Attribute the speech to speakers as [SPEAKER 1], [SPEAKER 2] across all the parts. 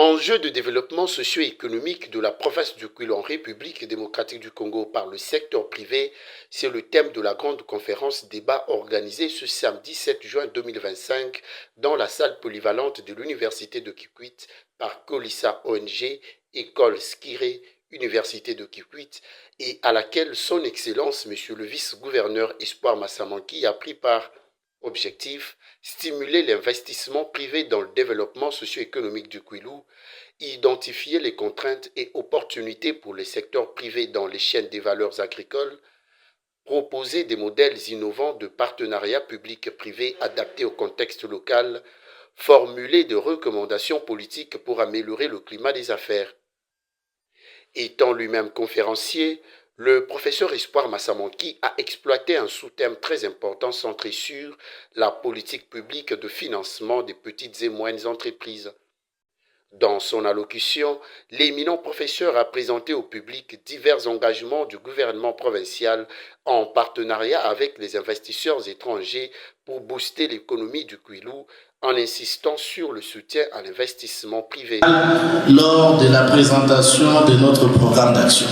[SPEAKER 1] Enjeux de développement socio-économique de la province du Kwilu en République démocratique du Congo par le secteur privé, c'est le thème de la grande conférence débat organisée ce samedi 7 juin 2025 dans la salle polyvalente de l'Université de Kikwit par Colissa ONG, École Skiré, Université de Kikwit, et à laquelle son Excellence, Monsieur le Vice-gouverneur Espoir Massamanki, a pris part. Objectif, stimuler l'investissement privé dans le développement socio-économique du Kwilu, identifier les contraintes et opportunités pour les secteurs privés dans les chaînes des valeurs agricoles, proposer des modèles innovants de partenariat public-privé adaptés au contexte local, formuler des recommandations politiques pour améliorer le climat des affaires. Étant lui-même conférencier, le professeur Espoir Massamanki a exploité un sous-thème très important centré sur la politique publique de financement des petites et moyennes entreprises. Dans son allocution, l'éminent professeur a présenté au public divers engagements du gouvernement provincial en partenariat avec les investisseurs étrangers pour booster l'économie du Kwilu en insistant sur le soutien à l'investissement privé.
[SPEAKER 2] Lors de la présentation de notre programme d'action.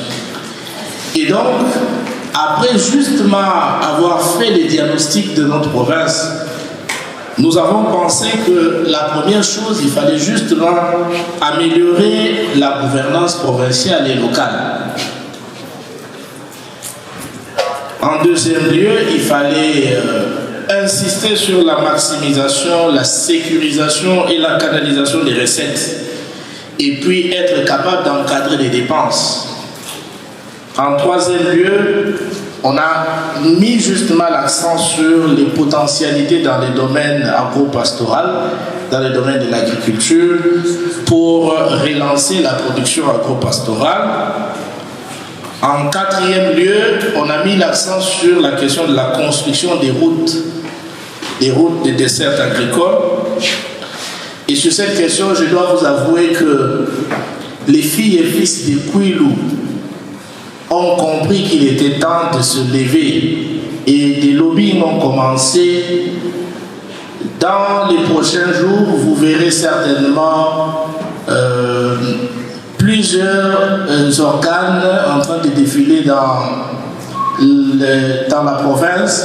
[SPEAKER 2] Et donc, après justement avoir fait les diagnostics de notre province, nous avons pensé que la première chose, il fallait justement améliorer la gouvernance provinciale et locale. En deuxième lieu, il fallait insister sur la maximisation, la sécurisation et la canalisation des recettes. Et puis être capable d'encadrer les dépenses. En troisième lieu, on a mis justement l'accent sur les potentialités dans les domaines agro-pastoral, dans les domaines de l'agriculture, pour relancer la production agro-pastorale. En quatrième lieu, on a mis l'accent sur la question de la construction des routes de dessertes agricoles. Et sur cette question, je dois vous avouer que les filles et fils de Kwilu ont compris qu'il était temps de se lever et des lobbying ont commencé. Dans les prochains jours, vous verrez certainement plusieurs organes en train de défiler dans la province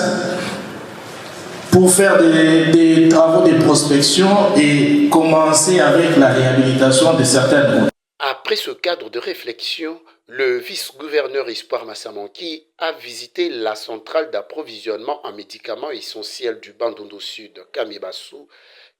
[SPEAKER 2] pour faire des travaux de prospection et commencer avec la réhabilitation de certaines routes.
[SPEAKER 1] Après ce cadre de réflexion, le vice-gouverneur Espoir Massamanki a visité la centrale d'approvisionnement en médicaments essentiels du Bandundu Sud, Kamibassou,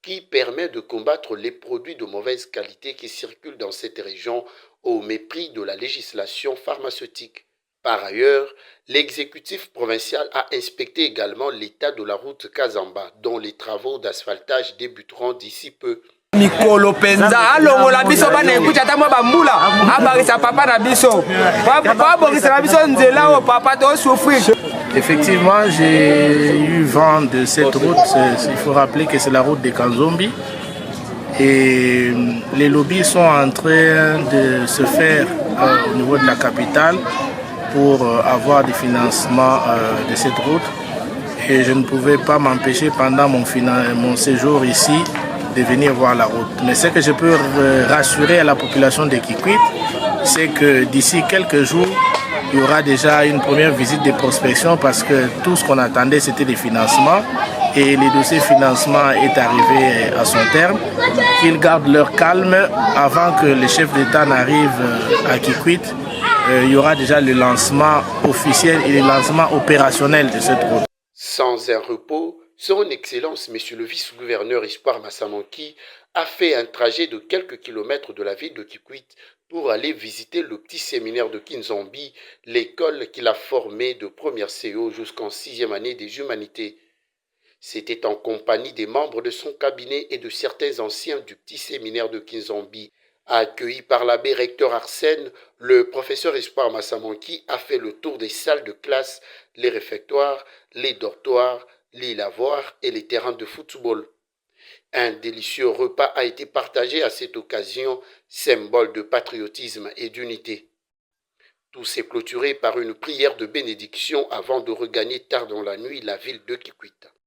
[SPEAKER 1] qui permet de combattre les produits de mauvaise qualité qui circulent dans cette région au mépris de la législation pharmaceutique. Par ailleurs, l'exécutif provincial a inspecté également l'état de la route Kazamba, dont les travaux d'asphaltage débuteront d'ici peu.
[SPEAKER 3] Mikolo penza alongola biso bana ekuta ta mwa bambula abarisa papa na biso papa borisa na biso nzela o papa to souffrir.
[SPEAKER 2] Effectivement, j'ai eu vent de cette route. Il faut rappeler que c'est la route de Kanzombi et les lobbies sont en train de se faire au niveau de la capitale pour avoir des financements de cette route et je ne pouvais pas m'empêcher pendant mon séjour ici de venir voir la route. Mais ce que je peux rassurer à la population de Kikwit, c'est que d'ici quelques jours, il y aura déjà une première visite de prospection parce que tout ce qu'on attendait, c'était des financements et le dossier financement est arrivé à son terme. Qu'ils gardent leur calme avant que les chefs d'État n'arrivent à Kikwit. Il y aura déjà le lancement officiel et le lancement opérationnel de cette route.
[SPEAKER 1] Sans un repos, son Excellence, Monsieur le Vice-gouverneur Espoir Massamanki, a fait un trajet de quelques kilomètres de la ville de Kikwit pour aller visiter le petit séminaire de Kinzombi, l'école qu'il a formée de première CO jusqu'en 6e année des humanités. C'était en compagnie des membres de son cabinet et de certains anciens du petit séminaire de Kinzombi. Accueilli par l'abbé recteur Arsène, le professeur Espoir Massamanki a fait le tour des salles de classe, les réfectoires, les dortoirs, les lavoirs et les terrains de football. Un délicieux repas a été partagé à cette occasion, symbole de patriotisme et d'unité. Tout s'est clôturé par une prière de bénédiction avant de regagner tard dans la nuit la ville de Kikwit.